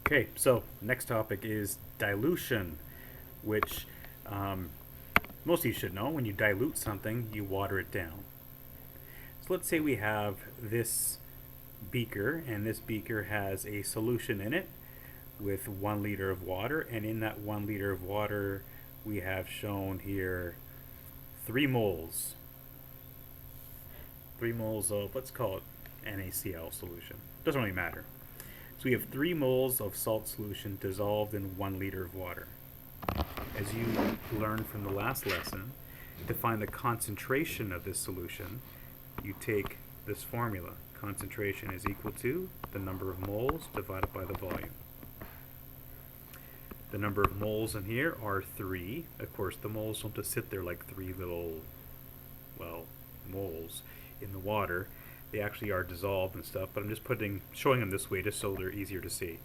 Okay, so next topic is dilution, which most of you should know. When you dilute something, you water it down. So let's say we have this beaker, and this beaker has a solution in it with 1 liter of water, and in that 1 liter of water, we have shown here 3 moles. 3 moles of, let's call it NaCl solution. Doesn't really matter. So we have 3 moles of salt solution dissolved in 1 liter of water. As you learned from the last lesson, to find the concentration of this solution, you take this formula. Concentration is equal to the number of moles divided by the volume. The number of moles in here are 3. Of course, the moles don't just sit there like 3 little, moles in the water. They actually are dissolved and stuff, but I'm just showing them this way just so they're easier to see.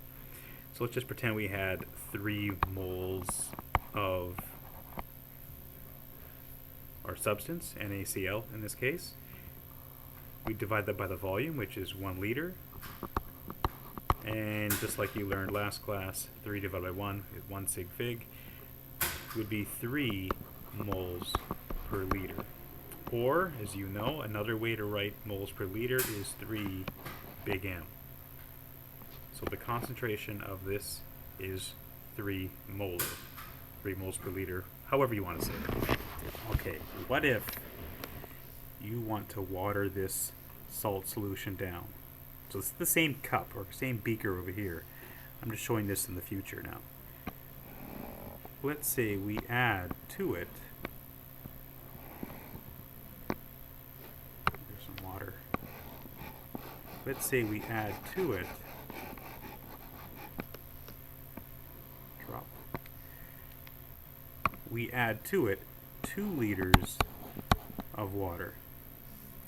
So let's just pretend we had 3 moles of our substance, NaCl in this case. We divide that by the volume, which is 1 liter. And just like you learned last class, 3 divided by 1 is 1 sig fig, would be 3 moles per liter. Or, as you know, another way to write moles per liter is 3 big M. So the concentration of this is 3 molar. 3 moles per liter, however you want to say it. Okay, what if you want to water this salt solution down? So it's the same cup or same beaker over here. I'm just showing this in the future now. Let's say we add to it, there's some water. Let's say we add to it, we add to it 2 liters of water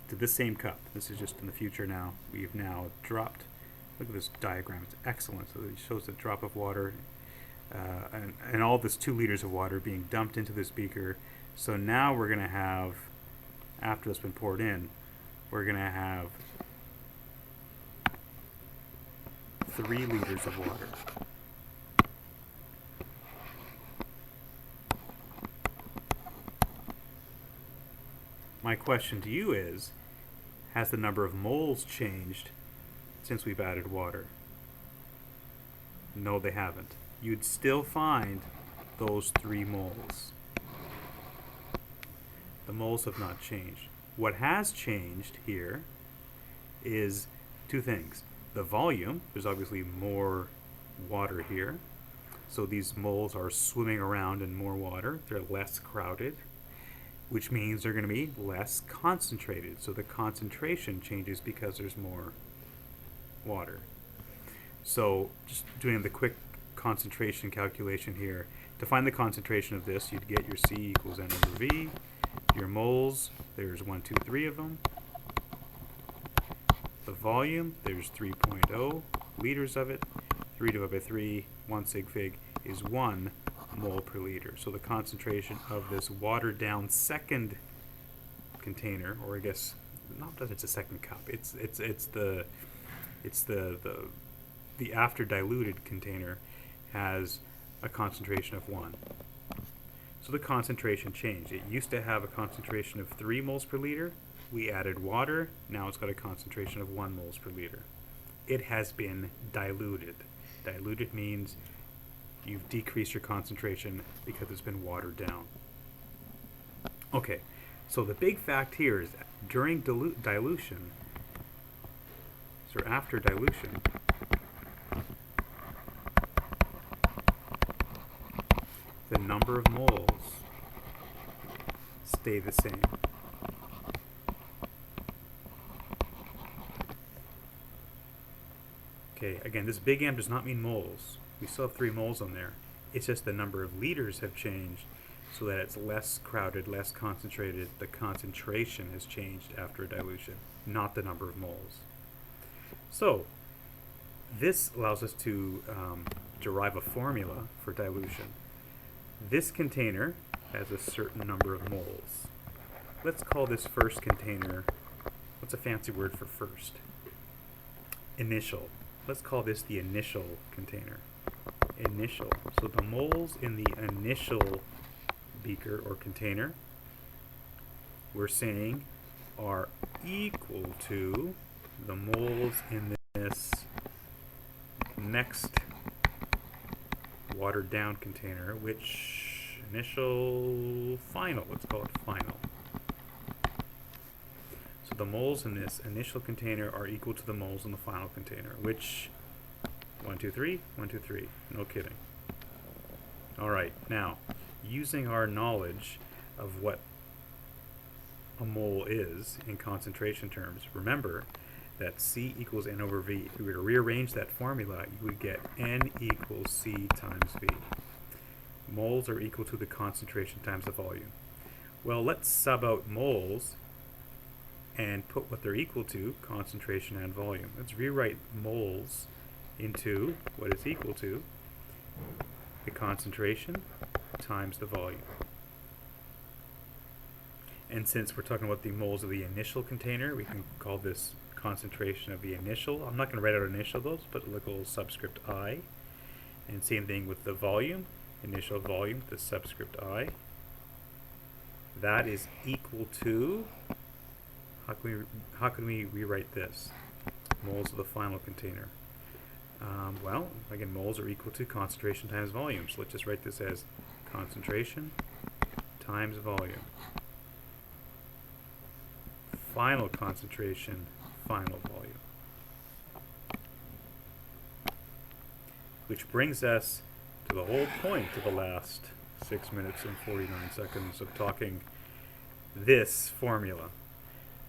to the same cup. This is just in the future now. We've now dropped, look at this diagram, it's excellent. So it shows the drop of water and all this 2 liters of water being dumped into this beaker. So now we're going to have, after it's been poured in, we're going to have 3 liters of water. My question to you is, has the number of moles changed since we've added water? No, they haven't. You'd still find those 3 moles. The moles have not changed. What has changed here is 2 things. The volume, there's obviously more water here. So these moles are swimming around in more water. They're less crowded, which means they're going to be less concentrated. So the concentration changes because there's more water. So just doing the quick concentration calculation here, to find the concentration of this, you'd get your C equals N over V. Your moles, there's 1, 2, 3 of them. The volume, there's 3.0 liters of it. 3 divided by 3, 1 sig fig, is 1 mole per liter. So the concentration of this watered down second container, or I guess not that it's a second cup, it's the after diluted container has a concentration of 1. So the concentration changed. It used to have a concentration of 3 moles per liter. We added water. Now it's got a concentration of 1 moles per liter. It has been diluted. Diluted means you've decreased your concentration because it's been watered down. Okay, so the big fact here is that during dilution, so after dilution, the number of moles stay the same. Okay, again, this big M does not mean moles. We still have 3 moles on there. It's just the number of liters have changed so that it's less crowded, less concentrated. The concentration has changed after dilution, not the number of moles. So this allows us to derive a formula for dilution. This container has a certain number of moles. Let's call this first container, what's a fancy word for first? Initial. let's call this the initial container. Initial. So the moles in the initial beaker or container, we're saying, are equal to the moles in this next watered down container, which initial final, let's call it final. So the moles in this initial container are equal to the moles in the final container, which 1, 2, 3, 1, 2, 3. No kidding. Alright, now, using our knowledge of what a mole is in concentration terms, remember that C equals N over V. If we were to rearrange that formula, you would get N equals C times V. Moles are equal to the concentration times the volume. Well, let's sub out moles and put what they're equal to, concentration and volume. Let's rewrite moles into what is equal to the concentration times the volume. And since we're talking about the moles of the initial container, we can call this concentration of the initial. I'm not going to write out initial those, but a little subscript I. And same thing with the volume, initial volume, the subscript I. That is equal to, how can we rewrite this? Moles of the final container. Well, again, moles are equal to concentration times volume. So let's just write this as concentration times volume. Final concentration, final volume. Which brings us to the whole point of the last 6 minutes and 49 seconds of talking this formula.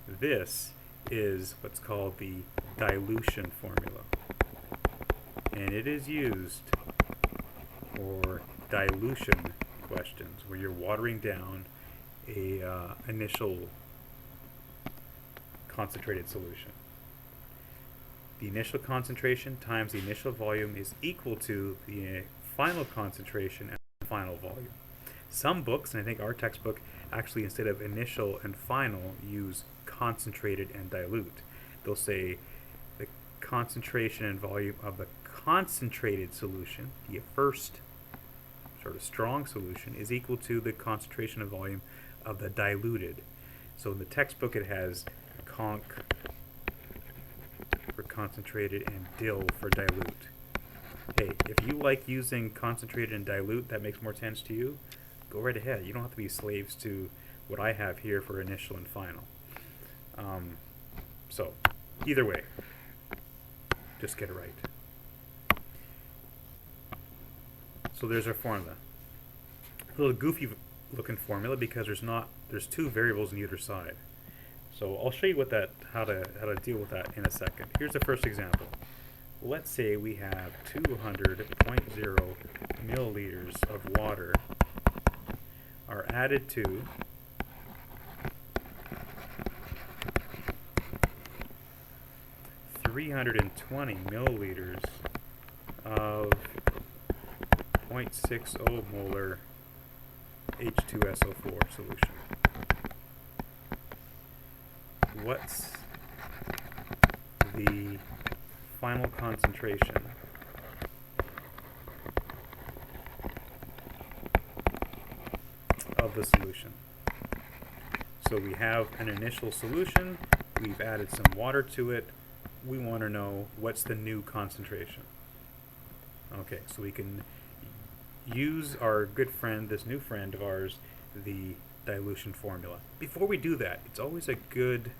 This is what's called the dilution formula. And it is used for dilution questions where you're watering down a initial concentrated solution. The initial concentration times the initial volume is equal to the final concentration and final volume. Some books, and I think our textbook, actually instead of initial and final use concentrated and dilute. They'll say the concentration and volume of the concentrated solution, the first sort of strong solution, is equal to the concentration and volume of the diluted. So in the textbook it has conc for concentrated and dil for dilute. Hey, if you like using concentrated and dilute, that makes more sense to you, go right ahead. You don't have to be slaves to what I have here for initial and final. So, either way, just get it right. So there's our formula. A little goofy looking formula because there's two variables on either side. So I'll show you how to deal with that in a second. Here's the first example. Let's say we have 200.0 milliliters of water are added to 320 milliliters of 0.60 molar H2SO4 solution. What's the final concentration of the solution? So we have an initial solution, we've added some water to it, we want to know what's the new concentration. Okay, so we can use our good friend, this new friend of ours, the dilution formula. Before we do that, it's always a good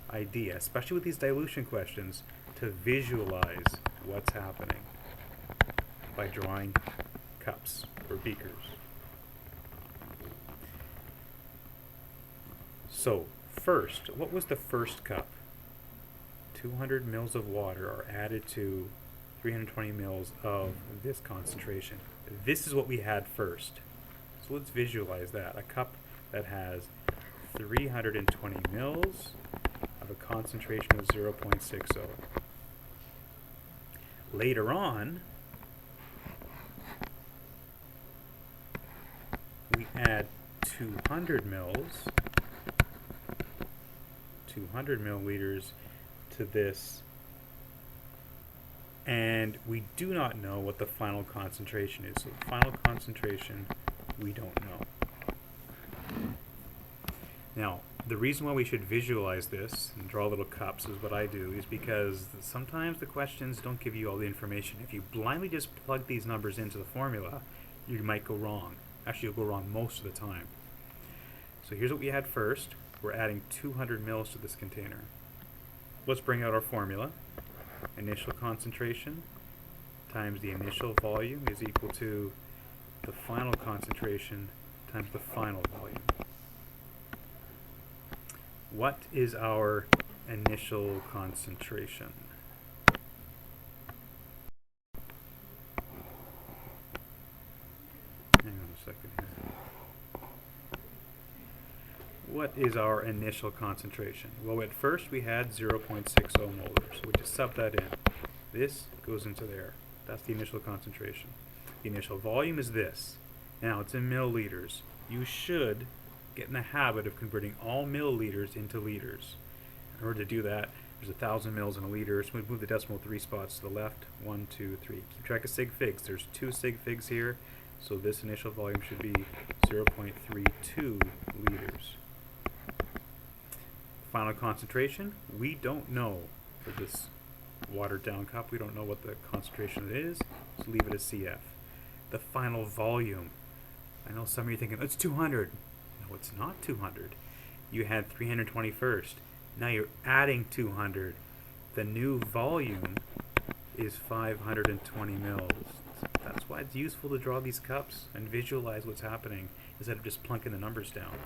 idea, especially with these dilution questions, to visualize what's happening by drawing cups or beakers. So first, what was the first cup? 200 mils of water are added to 320 mils of this concentration. This is what we had first. So let's visualize that. A cup that has 320 mils of a concentration of 0.60. Later on, we add 200 milliliters to this And we do not know what the final concentration is. So the final concentration, we don't know. Now, the reason why we should visualize this and draw little cups is what I do, is because sometimes the questions don't give you all the information. If you blindly just plug these numbers into the formula, you might go wrong. Actually, you'll go wrong most of the time. So here's what we had first. We're adding 200 mils to this container. Let's bring out our formula. Initial concentration times the initial volume is equal to the final concentration times the final volume. What is our initial concentration? Hang on a second here. What is our initial concentration? Well, at first we had 0.60 molar, so we just sub that in. This goes into there. That's the initial concentration. The initial volume is this. Now, it's in milliliters. You should get in the habit of converting all milliliters into liters. In order to do that, there's 1,000 mils in a liter, so we move the decimal 3 spots to the left. 1, 2, 3. Keep track of sig figs. There's 2 sig figs here, so this initial volume should be 0.32 liters. Final concentration, we don't know for this watered down cup. We don't know what the concentration is, so leave it as CF. The final volume, I know some of you are thinking, it's 200. No, it's not 200. You had 320 first. Now you're adding 200. The new volume is 520 mils. That's why it's useful to draw these cups and visualize what's happening instead of just plunking the numbers down.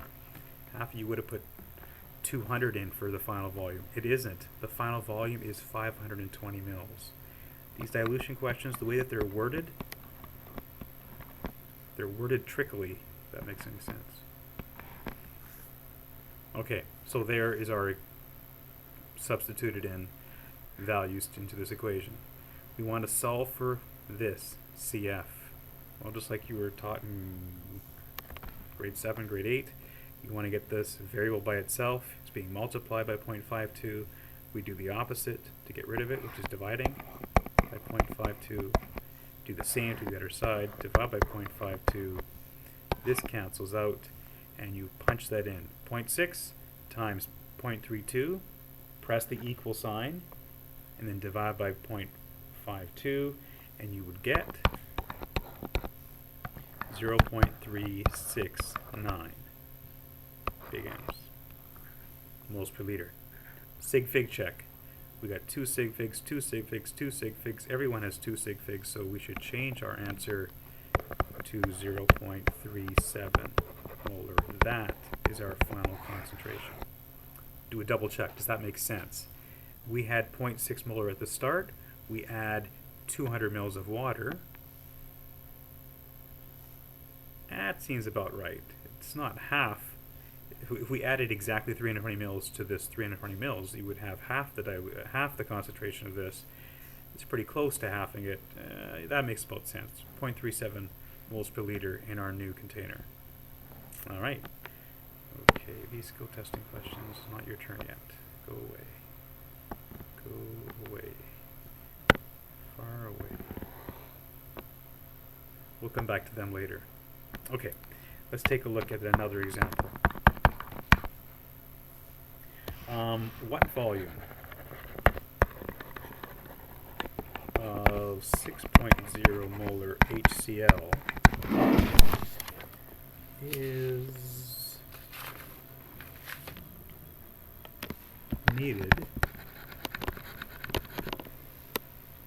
Half of you would have put 200 in for the final volume. It isn't. The final volume is 520 mils. These dilution questions, the way that they're worded trickily, if that makes any sense. Okay, so there is our substituted in values into this equation. We want to solve for this, CF. Well, just like you were taught in grade 7, grade 8, you want to get this variable by itself. It's being multiplied by 0.52. We do the opposite to get rid of it, which is dividing by 0.52. Do the same to the other side, divide by 0.52. This cancels out, and you punch that in. 0.6 times 0.32, press the equal sign, and then divide by 0.52, and you would get 0.369. Big M's. Moles per liter. Sig fig check. We got 2 sig figs, 2 sig figs, 2 sig figs. Everyone has 2 sig figs, so we should change our answer to 0.37 molar. That is our final concentration. Do a double check. Does that make sense? We had 0.6 molar at the start. We add 200 mils of water. That seems about right. It's not half. If we added exactly 320 mils to this 320 mils, you would have half the concentration of this. It's pretty close to halving it. That makes about sense. 0.37 moles per liter in our new container. All right. Okay, these skill testing questions, not your turn yet. Go away. Go away. Far away. We'll come back to them later. Okay, let's take a look at another example. What volume of 6.0 molar HCl is needed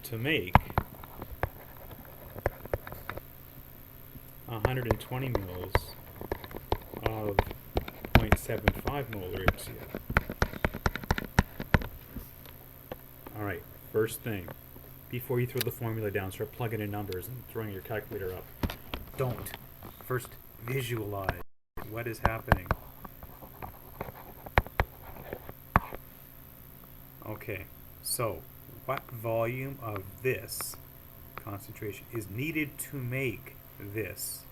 to make 120 mils of 0.75 molar HCl? Alright, first thing, before you throw the formula down, start plugging in numbers and throwing your calculator up. Don't. First, visualize what is happening. Okay, so what volume of this concentration is needed to make this?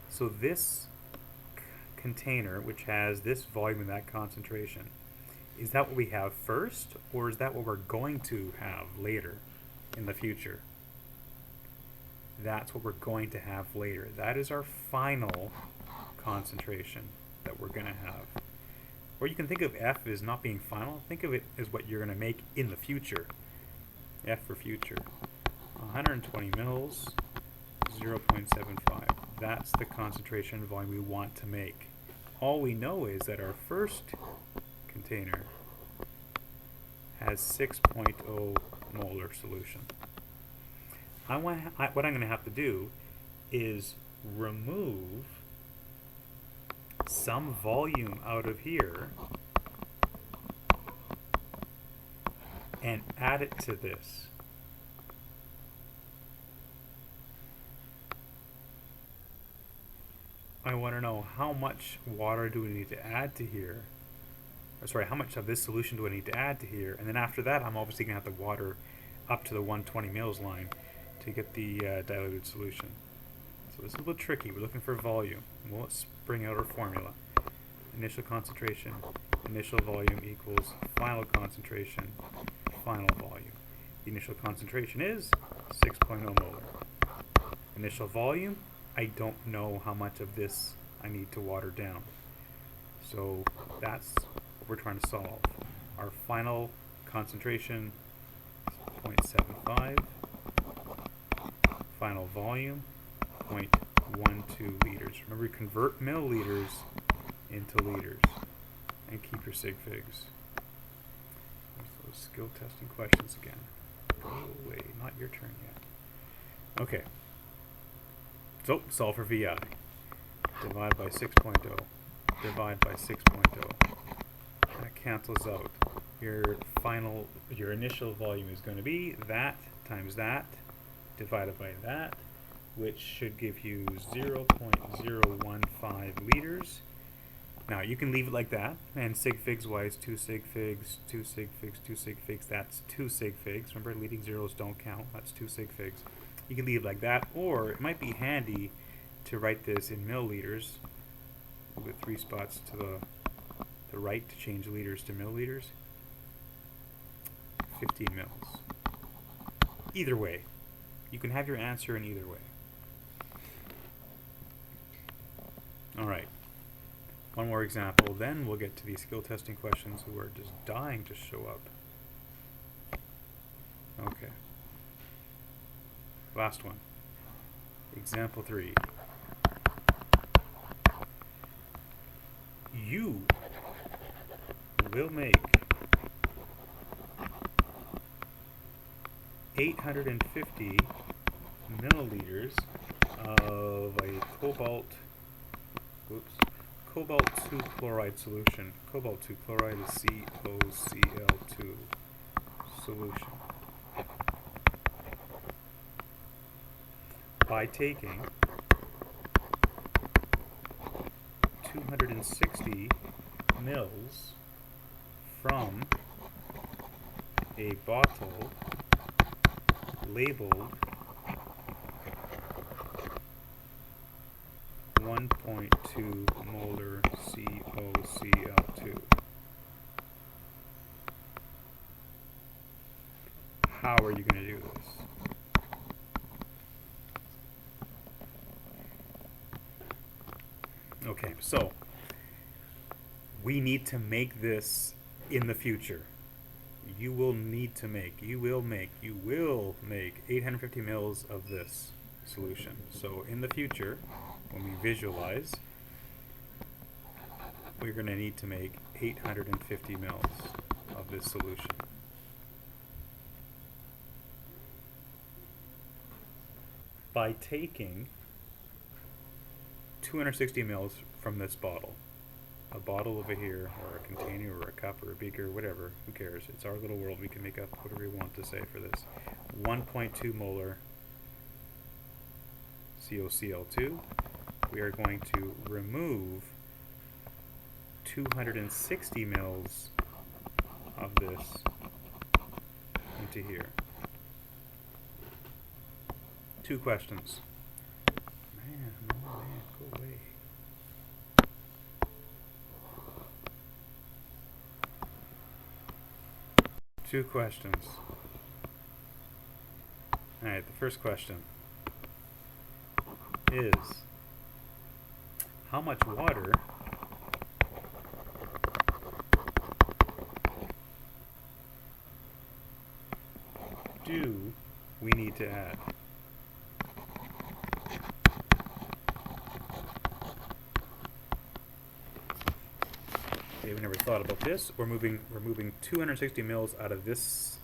So this container, which has this volume and that concentration, is that what we have first, or is that what we're going to have later in the future? That's what we're going to have later. That is our final concentration that we're going to have. Or you can think of F as not being final. Think of it as what you're going to make in the future. F for future. 120 mils, 0.75. That's the concentration volume we want to make. All we know is that our first container has 6.0 molar solution. What I'm going to have to do is remove some volume out of here and add it to this. I want to know how much water do we need to add to here. Sorry, how much of this solution do I need to add to here? And then after that, I'm obviously going to have to water up to the 120 mils line to get the diluted solution. So this is a little tricky. We're looking for volume. Well, let's bring out our formula. Initial concentration, initial volume equals final concentration, final volume. The initial concentration is 6.0 molar. Initial volume, I don't know how much of this I need to water down. So that's what we're trying to solve. Our final concentration is 0.75. Final volume, 0.12 liters. Remember, convert milliliters into liters. And keep your sig figs. There's those skill testing questions again. Go away, not your turn yet. Okay. So, solve for VI. Divide by 6.0. Divide by 6.0. That cancels out. Your initial volume is going to be that times that divided by that, which should give you 0.015 liters. Now you can leave it like that, and sig figs wise, 2 sig figs, 2 sig figs, 2 sig figs, that's 2 sig figs. Remember, leading zeros don't count, that's 2 sig figs. You can leave it like that, or it might be handy to write this in milliliters with 3 spots to the right to change liters to milliliters. 15 mils. Either way, you can have your answer in either way. Alright, one more example, then we'll get to these skill testing questions who are just dying to show up. Okay. Last one. Example 3. You will make 850 milliliters of a cobalt 2 chloride solution. Cobalt 2 chloride is COCl2 solution. By taking 260 mils from a bottle labeled 1.2 molar COCl2. How are you going to do this? Okay, so we need to make this in the future. You will make 850 mils of this solution. So in the future, when we visualize, we're going to need to make 850 mils of this solution. By taking 260 mils from this bottle, a bottle over here, or a container, or a cup, or a beaker, whatever, who cares? It's our little world. We can make up whatever we want to say for this. 1.2 molar COCl2. We are going to remove 260 mils of this into here. 2 questions. Man, go away. 2 questions. Alright, the first question is, how much water do we need to add? Okay, we never thought about this. We're moving 260 mils out of this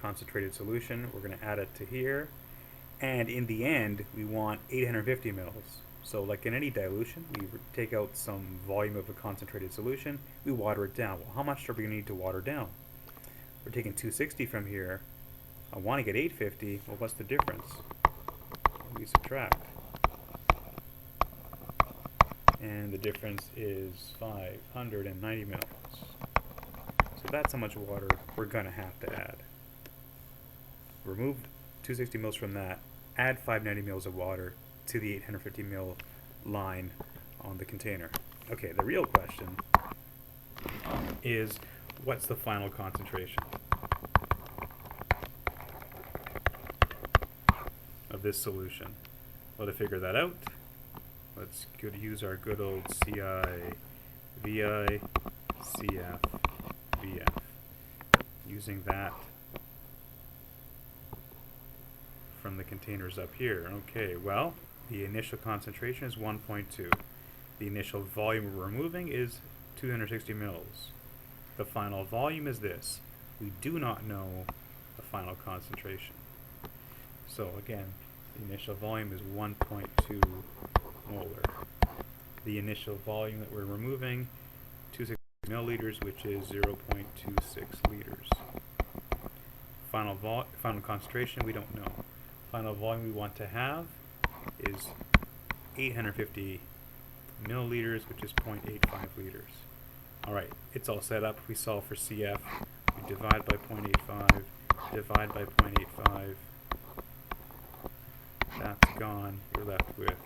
concentrated solution. We're going to add it to here, and in the end we want 850 mils. So like in any dilution, we take out some volume of a concentrated solution, we water it down. Well, how much are we going to need to water down? We're taking 260 from here. I want to get 850. Well, what's the difference? We subtract, and the difference is 590 mils. So that's how much water we're going to have to add. Remove 260 mils from that, add 590 mils of water to the 850 mil line on the container. Okay, the real question is, what's the final concentration of this solution? Well, to figure that out, let's use our good old CI, VI, CF, VF. Using that from the containers up here. Okay, well, the initial concentration is 1.2. The initial volume we're removing is 260 mils. The final volume is this. We do not know the final concentration. So again, the initial volume is 1.2 molar. The initial volume that we're removing, 260 milliliters, which is 0.26 liters. Final concentration, we don't know. Final volume we want to have is 850 milliliters, which is 0.85 liters. Alright, it's all set up. We solve for CF. We divide by 0.85, divide by 0.85. That's gone. You're left with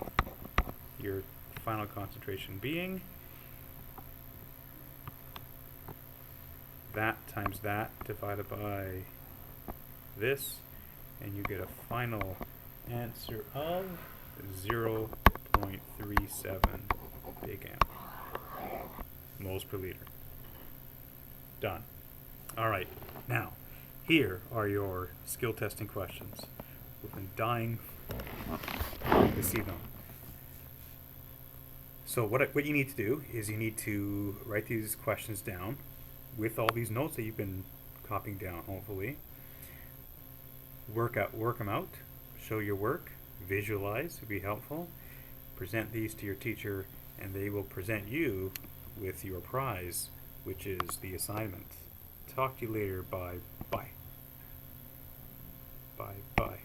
your final concentration being that times that divided by this, and you get a final answer of 0.37 big M moles per liter. Done. Alright, now here are your skill testing questions. We've been dying to see them. So what you need to do is you need to write these questions down with all these notes that you've been copying down, hopefully. Work them out, show your work, visualize would be helpful, present these to your teacher, and they will present you with your prize, which is the assignment. Talk to you later. Bye. Bye. Bye. Bye.